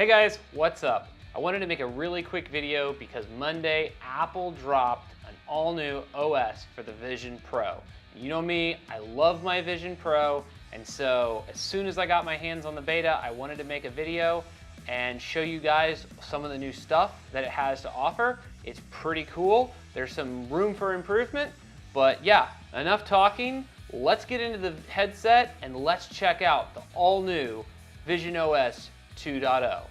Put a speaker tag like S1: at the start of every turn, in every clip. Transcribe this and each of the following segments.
S1: Hey guys, what's up? I wanted to make a really quick video because Monday, Apple dropped an all-new OS for the Vision Pro. You know me, I love my Vision Pro, and so as soon as I got my hands on the beta, I wanted to make a video and show you guys some of the new stuff that it has to offer. It's pretty cool. There's some room for improvement, but yeah, enough talking. Let's get into the headset and let's check out the all-new VisionOS 2.0.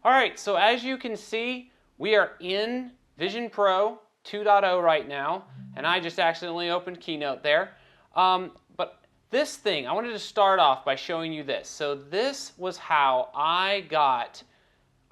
S1: All right, so as you can see, we are in Vision Pro 2.0 right now, and I just accidentally opened Keynote there. But this thing, I wanted to start off by showing you this. So this was how I got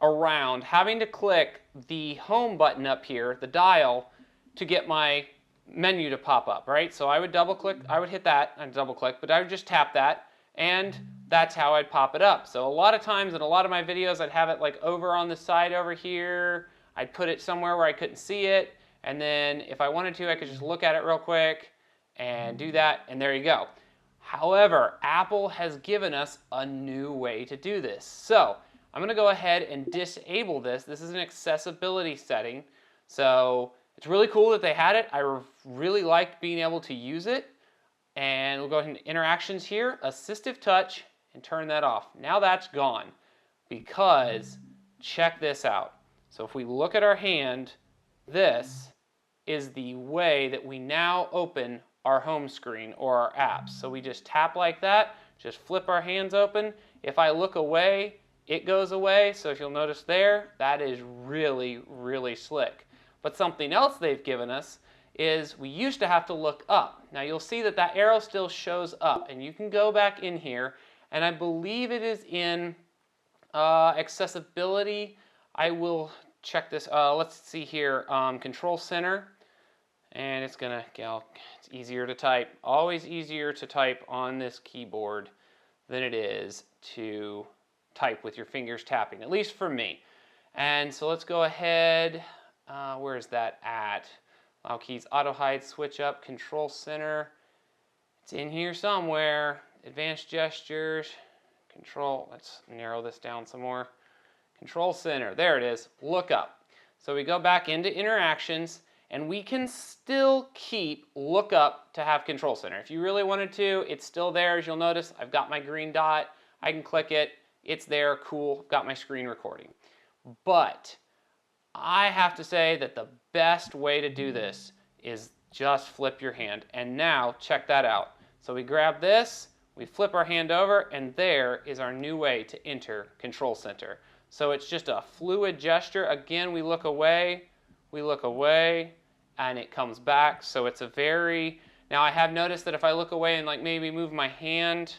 S1: around having to click the home button up here, the dial, to get my menu to pop up, right? So I would double click, I would hit that and double click, but I would just tap that, and that's how I'd pop it up. So a lot of times in a lot of my videos, I'd have it like over on the side over here. I'd put it somewhere where I couldn't see it, and then if I wanted to, I could just look at it real quick and do that, and there you go. However, Apple has given us a new way to do this. So I'm gonna go ahead and disable this. This is an accessibility setting. So it's really cool that they had it. I really liked being able to use it. And we'll go ahead and interactions here, assistive touch, and turn that off. Now that's gone because check this out. So if we look at our hand, this is the way that we now open our home screen or our apps. So we just tap like that, just flip our hands open. If I look away, it goes away. So if you'll notice there, that is really, really slick. But something else they've given us is we used to have to look up. Now you'll see that that arrow still shows up, and you can go back in here, and I believe it is in accessibility. I will check this. Let's see here, Control Center, and it's gonna, it's easier to type. Always easier to type on this keyboard than it is to type with your fingers tapping, at least for me. And so let's go ahead. Where's that at? Allow keys, auto hide, switch up, Control Center. It's in here somewhere. Advanced gestures, control, let's narrow this down some more. Control Center, there it is, look up. So we go back into interactions, and we can still keep look up to have Control Center. If you really wanted to, it's still there. As you'll notice, I've got my green dot. I can click it, it's there, cool, got my screen recording. But I have to say that the best way to do this is just flip your hand. And now, check that out. So we grab this, we flip our hand over, and there is our new way to enter Control Center. So it's just a fluid gesture. Again, we look away, and it comes back. So it's a very, now I have noticed that if I look away and like maybe move my hand,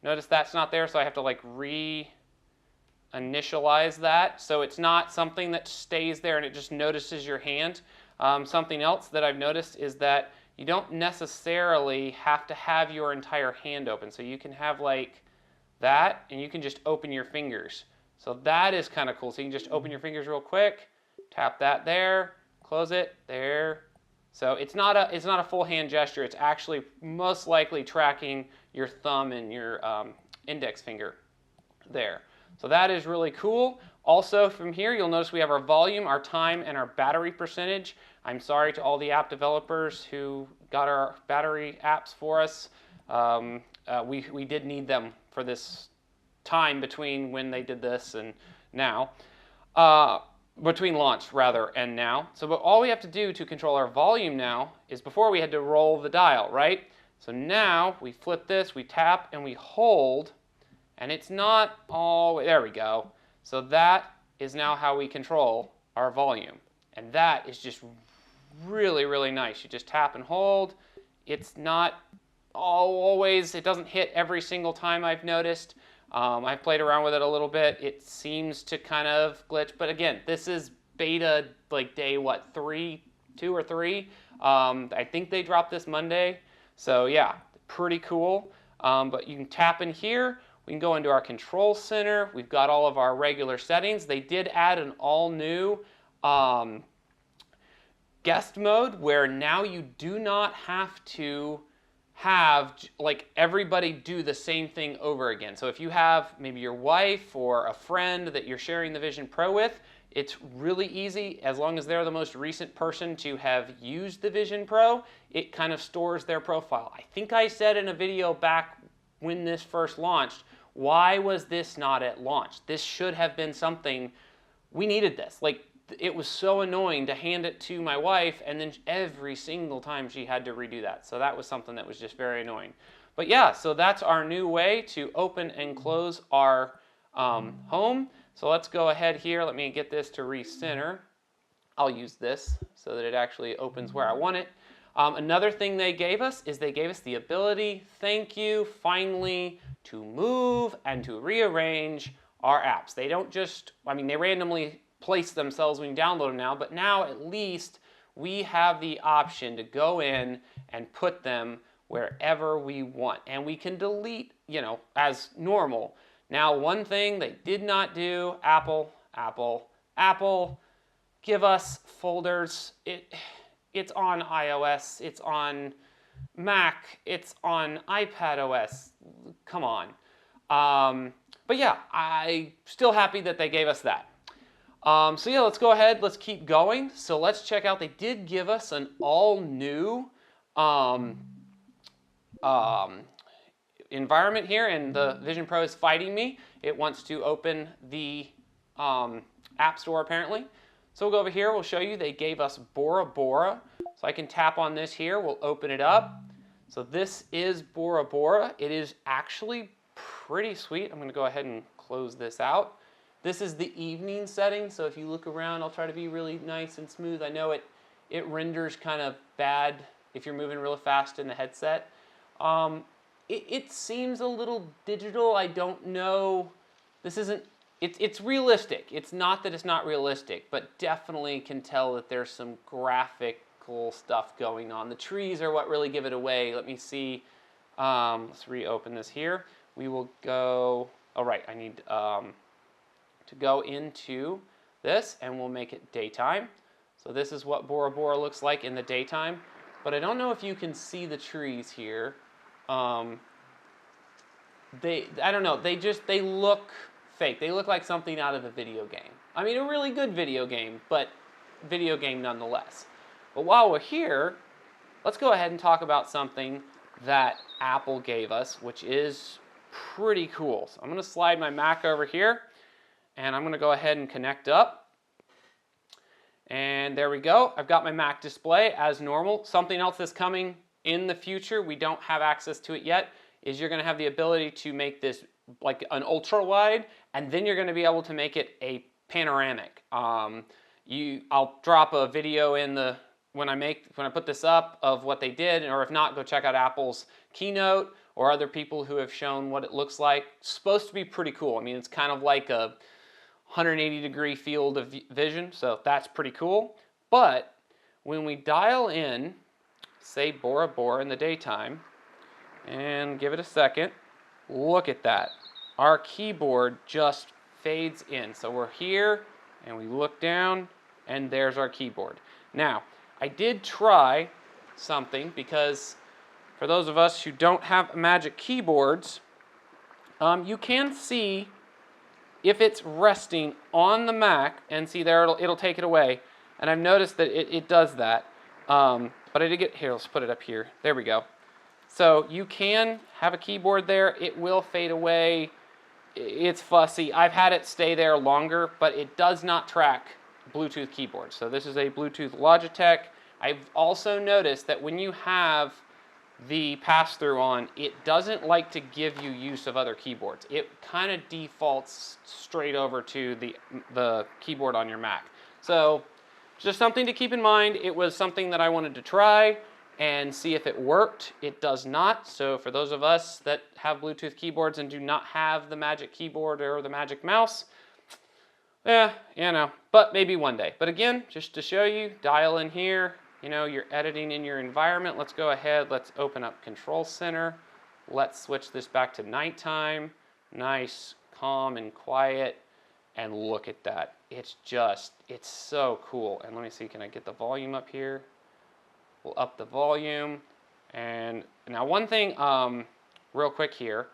S1: notice that's not there, so I have to like initialize that, so it's not something that stays there and it just notices your hand. Something else that I've noticed is that you don't necessarily have to have your entire hand open, so you can have like that and you can just open your fingers. So that is kind of cool. So you can just open your fingers real quick, tap that there, close it there. So it's not a full hand gesture. It's actually most likely tracking your thumb and your index finger there. So that is really cool. Also from here, you'll notice we have our volume, our time, and our battery percentage. I'm sorry to all the app developers who got our battery apps for us. We did need them for this time between when they did this and now. Between launch, rather, and now. So but all we have to do to control our volume now is before we had to roll the dial, right? So now we flip this, we tap, and we hold. And it's not all, there we go. So that is now how we control our volume. And that is just really, really nice. You just tap and hold. It's not always, it doesn't hit every single time, I've noticed. I've played around with it a little bit. It seems to kind of glitch. But again, this is beta like day, what, 2 or 3? I think they dropped this Monday. So yeah, pretty cool. But you can tap in here. We can go into our Control Center. We've got all of our regular settings. They did add an all-new guest mode where now you do not have to have like everybody do the same thing over again. So if you have maybe your wife or a friend that you're sharing the Vision Pro with, it's really easy. As long as they're the most recent person to have used the Vision Pro, it kind of stores their profile. I think I said in a video back when this first launched, why was this not at launch? This should have been something, we needed this. Like, it was so annoying to hand it to my wife, and then every single time she had to redo that. So that was something that was just very annoying. But yeah, so that's our new way to open and close our home. So let's go ahead here. Let me get this to recenter. I'll use this so that it actually opens where I want it. Another thing they gave us is they gave us the ability, thank you, finally, to move and to rearrange our apps. They don't just, I mean, they randomly place themselves when you download them now, but now at least we have the option to go in and put them wherever we want. And we can delete, you know, as normal. Now, one thing they did not do, Apple, give us folders. It's on iOS, it's on Mac, it's on iPad OS. Come on. But yeah, I'm still happy that they gave us that. So yeah, let's go ahead, let's keep going. So let's check out, they did give us an all new environment here, and the Vision Pro is fighting me. It wants to open the App Store apparently. So we'll go over here, we'll show you, they gave us Bora. So I can tap on this here, we'll open it up. So this is Bora. It is actually pretty sweet. I'm gonna go ahead and close this out. This is the evening setting, so if you look around, I'll try to be really nice and smooth. I know it renders kind of bad if you're moving really fast in the headset. It seems a little digital. I don't know. This isn't, it's realistic. It's not that it's not realistic, but definitely can tell that there's some graphical stuff going on. The trees are what really give it away. Let me see. Let's reopen this here. We will go, all right, I need to go into this, and we'll make it daytime. So this is what Bora looks like in the daytime, but I don't know if you can see the trees here. I don't know, they look fake. They look like something out of a video game. I mean, a really good video game, but video game nonetheless. But while we're here, let's go ahead and talk about something that Apple gave us, which is pretty cool. So I'm gonna slide my Mac over here, and I'm gonna go ahead and connect up. And there we go. I've got my Mac display as normal. Something else that's coming in the future, we don't have access to it yet, is you're gonna have the ability to make this like an ultra wide, and then you're gonna be able to make it a panoramic. I'll drop a video in the, when I put this up of what they did, or if not, go check out Apple's keynote or other people who have shown what it looks like. It's supposed to be pretty cool. I mean, it's kind of like a 180-degree field of vision, so that's pretty cool. But when we dial in, say Bora in the daytime, and give it a second, look at that. Our keyboard just fades in. So we're here, and we look down, and there's our keyboard. Now, I did try something, because for those of us who don't have Magic keyboards, you can see if it's resting on the Mac, and see there, it'll take it away. And I've noticed that it does that. But I did get, here, let's put it up here. There we go. So you can have a keyboard there. It will fade away. It's fussy. I've had it stay there longer, but it does not track Bluetooth keyboards. So this is a Bluetooth Logitech. I've also noticed that when you have the pass-through on, it doesn't like to give you use of other keyboards. It kind of defaults straight over to the keyboard on your Mac. So just something to keep in mind. It was something that I wanted to try and see if it worked. It does not. So for those of us that have Bluetooth keyboards and do not have the Magic Keyboard or the Magic Mouse, yeah, you know, but maybe one day. But again, just to show you, dial in here. You know, you're editing in your environment. Let's go ahead. Let's open up Control Center. Let's switch this back to nighttime. Nice, calm, and quiet. And look at that. It's so cool. And let me see, can I get the volume up here? We'll up the volume. And Now one thing, real quick here,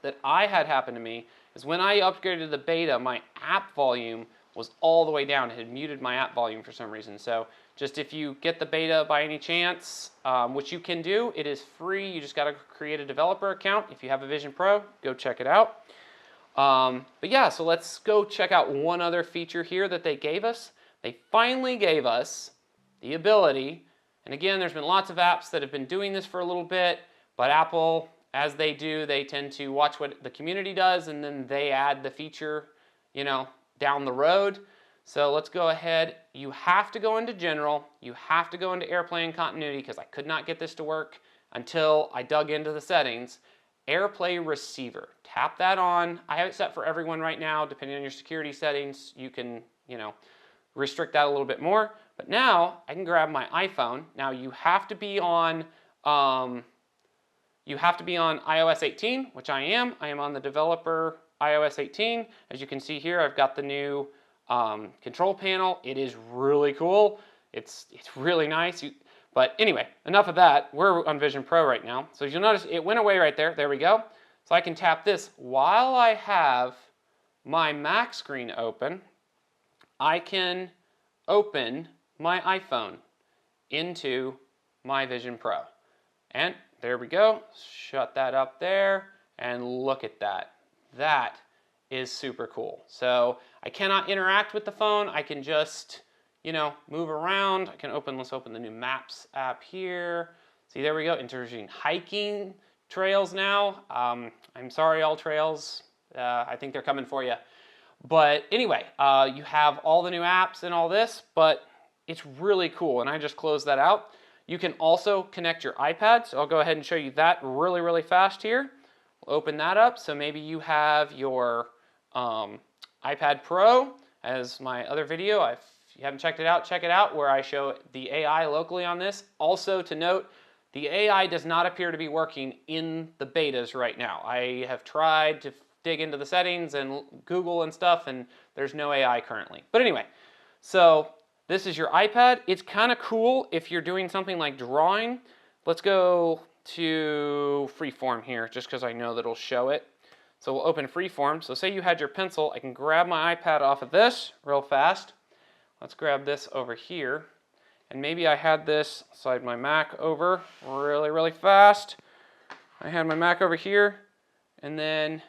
S1: that I had happen to me is when I upgraded to the beta, my app volume was all the way down. It had muted my app volume for some reason. So just if you get the beta by any chance, which you can do, it is free. You just got to create a developer account. If you have a Vision Pro, go check it out. But yeah, so let's go check out one other feature here that they gave us. They finally gave us the ability, and again, there's been lots of apps that have been doing this for a little bit, but Apple, as they do, they tend to watch what the community does, and then they add the feature, you know, down the road. So let's go ahead. You have to go into General. You have to go into AirPlay and Continuity, because I could not get this to work until I dug into the settings. AirPlay Receiver. Tap that on. I have it set for everyone right now. Depending on your security settings, you can, you know, restrict that a little bit more. But now I can grab my iPhone. Now you have to be on iOS 18, which I am. I am on the developer iOS 18. As you can see here, I've got the new control panel. It is really cool. It's really nice. But anyway, enough of that. We're on Vision Pro right now. So you'll notice it went away right there. There we go. So I can tap this while I have my Mac screen open. I can open my iPhone into my Vision Pro. And there we go. Shut that up there. And look at that. That is super cool. So I cannot interact with the phone. I can just, you know, move around. I can open, let's open the new Maps app here. See, there we go, introducing hiking trails now. I'm sorry, all trails. I think they're coming for you. But anyway, you have all the new apps and all this, but it's really cool, and I just closed that out. You can also connect your iPad, so I'll go ahead and show you that really, really fast here. We'll open that up, so maybe you have your iPad Pro, as my other video. If you haven't checked it out, check it out, where I show the AI locally on this. Also to note, the AI does not appear to be working in the betas right now. I have tried to dig into the settings and Google and stuff, and there's no AI currently. But anyway, so this is your iPad. It's kind of cool if you're doing something like drawing. Let's go to Freeform here, just because I know that it'll show it. So we'll open Freeform. So say you had your pencil. I can grab my iPad off of this real fast. Let's grab this over here. And maybe I had this, slide my Mac over really, really fast. I had my Mac over here, and then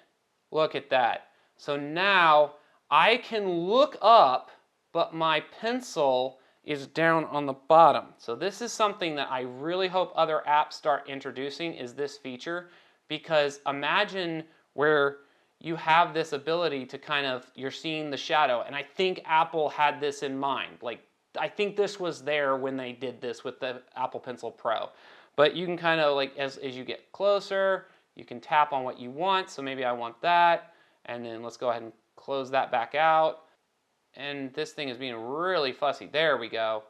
S1: look at that. So now I can look up, but my pencil is down on the bottom. So this is something that I really hope other apps start introducing, is this feature, because imagine where you have this ability to kind of, you're seeing the shadow, and I think Apple had this in mind. Like, I think this was there when they did this with the Apple Pencil Pro. But you can kind of, like, as you get closer, you can tap on what you want. So maybe I want that, and then let's go ahead and close that back out. And this thing is being really fussy. There we go.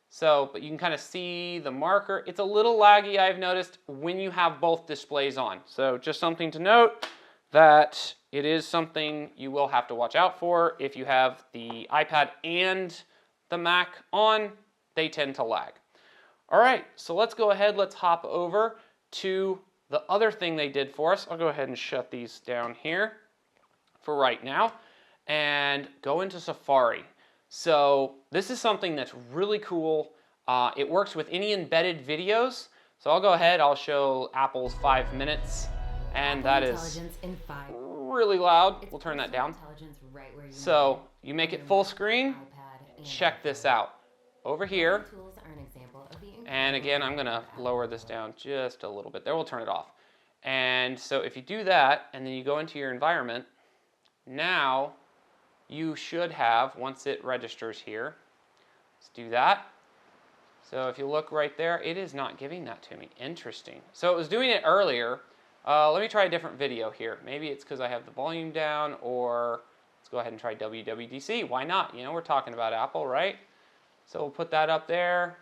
S1: So, but you can kind of see the marker. It's a little laggy, I've noticed, when you have both displays on. So just something to note, that it is something you will have to watch out for. If you have the iPad and the Mac on, they tend to lag. All right, so let's go ahead, let's hop over to the other thing they did for us. I'll go ahead and shut these down here for right now and go into Safari. So this is something that's really cool. It works with any embedded videos. So I'll go ahead, I'll show Apple's 5 minutes, and that is really loud. We'll turn that down. So you make it full screen. Check this out. Over here, and again, I'm gonna lower this down just a little bit. There, we'll turn it off. And so if you do that, and then you go into your environment, now you should have, once it registers here, let's do that. So if you look right there, it is not giving that to me. Interesting. So it was doing it earlier. Let me try a different video here. Maybe it's because I have the volume down, or let's go ahead and try WWDC. Why not? You know, we're talking about Apple, right? So we'll put that up there.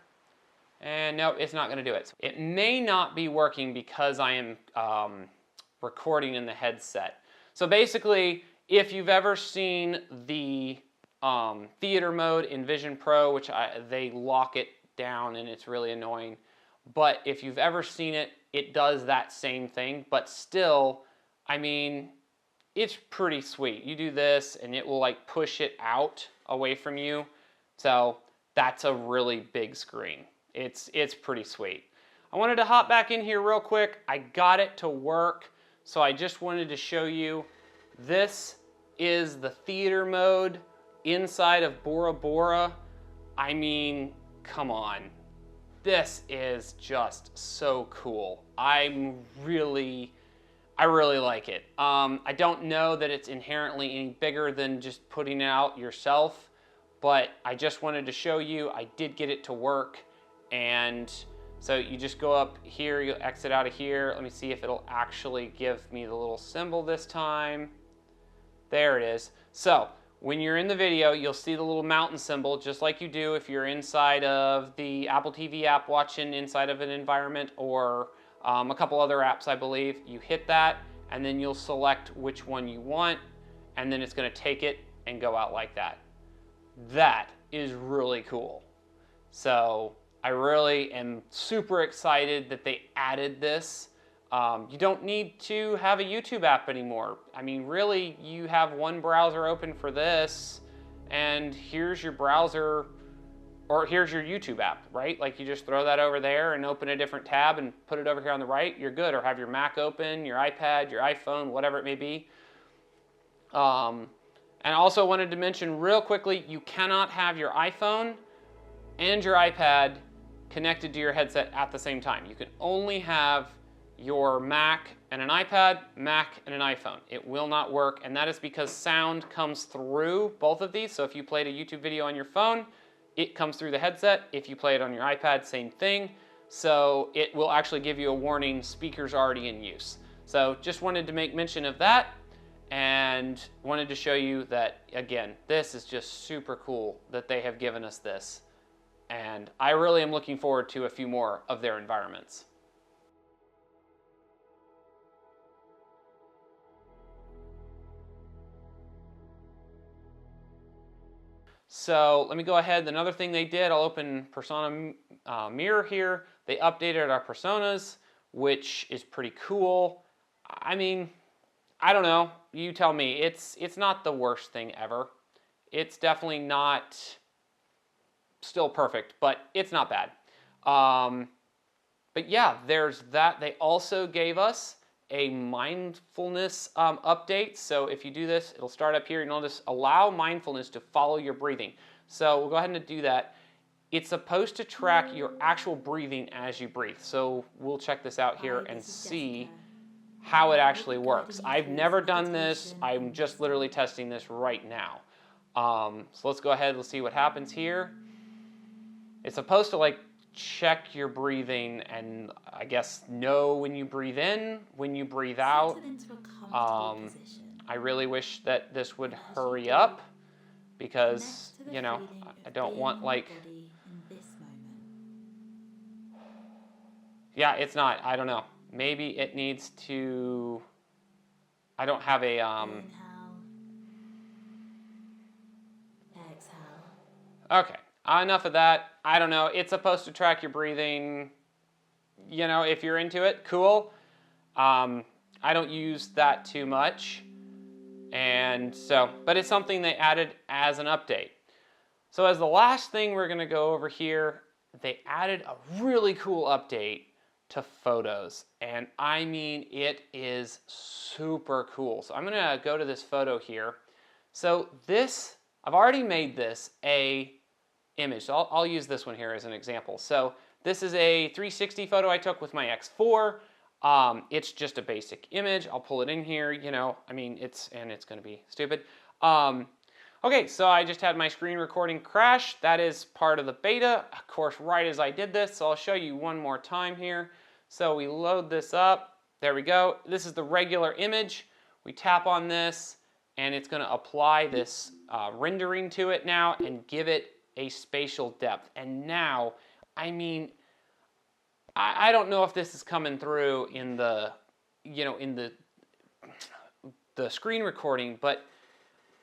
S1: And no, it's not going to do it. It may not be working because I am recording in the headset. So basically, if you've ever seen the theater mode in Vision Pro, which they lock it down and it's really annoying. But if you've ever seen it it does that same thing, but still, I mean, it's pretty sweet. You do this and it will like push it out away from you. So that's a really big screen. It's pretty sweet. I wanted to hop back in here real quick. I got it to work. So I just wanted to show you, this is the theater mode inside of Bora. I mean, come on. This is just so cool. I really like it. I don't know that it's inherently any bigger than just putting it out yourself, but I just wanted to show you. I did get it to work, and so you just go up here, you'll exit out of here. Let me see if it'll actually give me the little symbol this time. There it is. So when you're in the video, you'll see the little mountain symbol, just like you do if you're inside of the Apple TV app watching inside of an environment, or a couple other apps, I believe. You hit that, and then you'll select which one you want, and then it's going to take it and go out like that. That is really cool. So I really am super excited that they added this. You don't need to have a YouTube app anymore. I mean, really, you have one browser open for this, and here's your browser, or here's your YouTube app, right? Like, you just throw that over there and open a different tab and put it over here on the right, you're good. Or have your Mac open, your iPad, your iPhone, whatever it may be. And I also wanted to mention real quickly, you cannot have your iPhone and your iPad connected to your headset at the same time. You can only have your Mac and an iPad, Mac and an iPhone. It will not work, and that is because sound comes through both of these. So if you played a YouTube video on your phone, it comes through the headset. If you play it on your iPad, same thing. So it will actually give you a warning, speakers already in use. So just wanted to make mention of that, and wanted to show you that, again, this is just super cool that they have given us this. And I really am looking forward to a few more of their environments. So let me go ahead. Another thing they did, I'll open Persona Mirror here. They updated our personas, which is pretty cool. I mean, I don't know. You tell me. It's not the worst thing ever. It's definitely not still perfect, but it's not bad. But yeah, there's that. They also gave us a mindfulness update. So if you do this, it'll start up here. You'll notice allow mindfulness to follow your breathing. So we'll go ahead and do that. It's supposed to track your actual breathing as you breathe. So we'll check this out here and see how it actually works. I've never done this. I'm just literally testing this right now. So let's go ahead. Let's see what happens here. It's supposed to like check your breathing and I guess know when you breathe in, when you breathe out. I really wish that this would hurry up because, you know, I don't want like... Yeah, it's not. I don't know. Maybe it needs to... I don't have a... Okay. Enough of that. I don't know. It's supposed to track your breathing. You know, if you're into it, cool. I don't use that too much. And so, but it's something they added as an update. So as the last thing we're going to go over here, they added a really cool update to photos. And I mean, it is super cool. So I'm going to go to this photo here. So this, I've already made this a image. So I'll use this one here as an example. So this is a 360 photo I took with my X4. It's just a basic image. I'll pull it in here, you know, I mean, it's going to be stupid. Okay, so I just had my screen recording crash. That is part of the beta, of course, right as I did this. So I'll show you one more time here. So we load this up. There we go. This is the regular image. We tap on this, and it's going to apply this rendering to it now and give it a spatial depth. And now, I mean, I don't know if this is coming through in the, you know, in the screen recording, but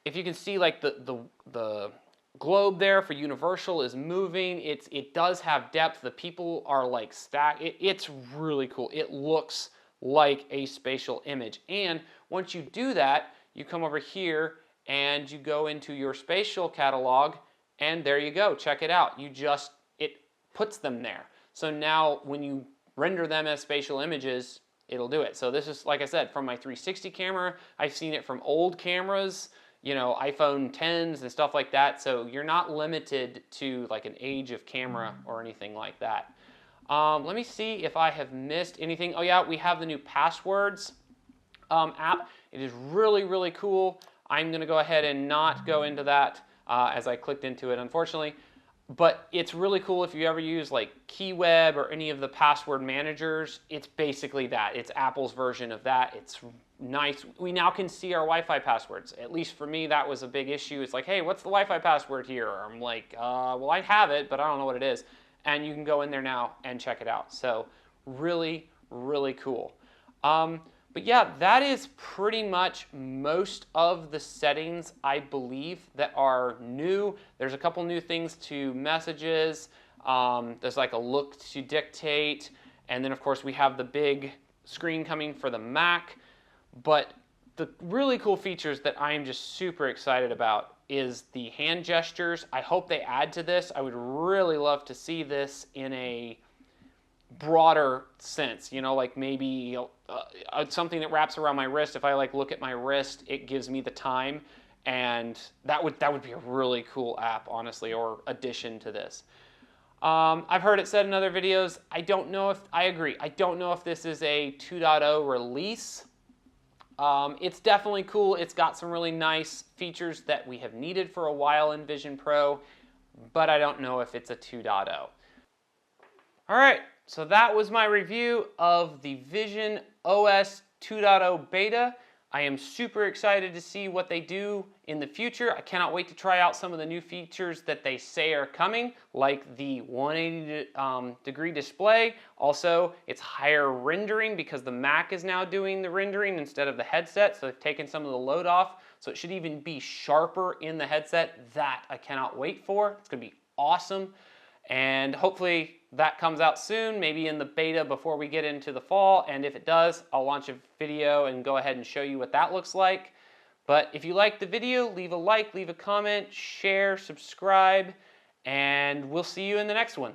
S1: if you can see like the globe there for universal is moving. It does have depth. The people are like stacked. It's really cool. It looks like a spatial image. And once you do that, you come over here and you go into your spatial catalog, and there you go. Check it out. It puts them there. So now when you render them as spatial images, it'll do it. So this is, like I said, from my 360 camera. I've seen it from old cameras, you know, iPhone 10s and stuff like that. So you're not limited to like an age of camera or anything like that. Let me see if I have missed anything. Oh yeah, we have the new passwords app. It is really, really cool. I'm going to go ahead and not go into that as I clicked into it, unfortunately. But it's really cool if you ever use like KeyWeb or any of the password managers. It's basically that. It's Apple's version of that. It's nice. We now can see our Wi-Fi passwords. At least for me, that was a big issue. It's like, hey, what's the Wi-Fi password here? I'm like, well, I have it, but I don't know what it is. And you can go in there now and check it out. So really, really cool. But yeah, that is pretty much most of the settings, I believe, that are new. There's a couple new things to messages. There's like a look to dictate. And then, of course, we have the big screen coming for the Mac. But the really cool features that I am just super excited about is the hand gestures. I hope they add to this. I would really love to see this in a broader sense, you know, like maybe something that wraps around my wrist. If I like look at my wrist, it gives me the time, and that would be a really cool app, honestly, or addition to this. I've heard it said in other videos. I don't know if I agree. I don't know if this is a 2.0 release. It's definitely cool. It's got some really nice features that we have needed for a while in Vision Pro, but I don't know if it's a 2.0. All right. So that was my review of the VisionOS 2.0 beta. I am super excited to see what they do in the future. I cannot wait to try out some of the new features that they say are coming, like the 180 degree display. Also, it's higher rendering because the Mac is now doing the rendering instead of the headset, so they've taken some of the load off. So it should even be sharper in the headset. That I cannot wait for. It's going to be awesome. And hopefully that comes out soon, maybe in the beta before we get into the fall. And if it does, I'll launch a video and go ahead and show you what that looks like. But if you liked the video, leave a like, leave a comment, share, subscribe, and we'll see you in the next one.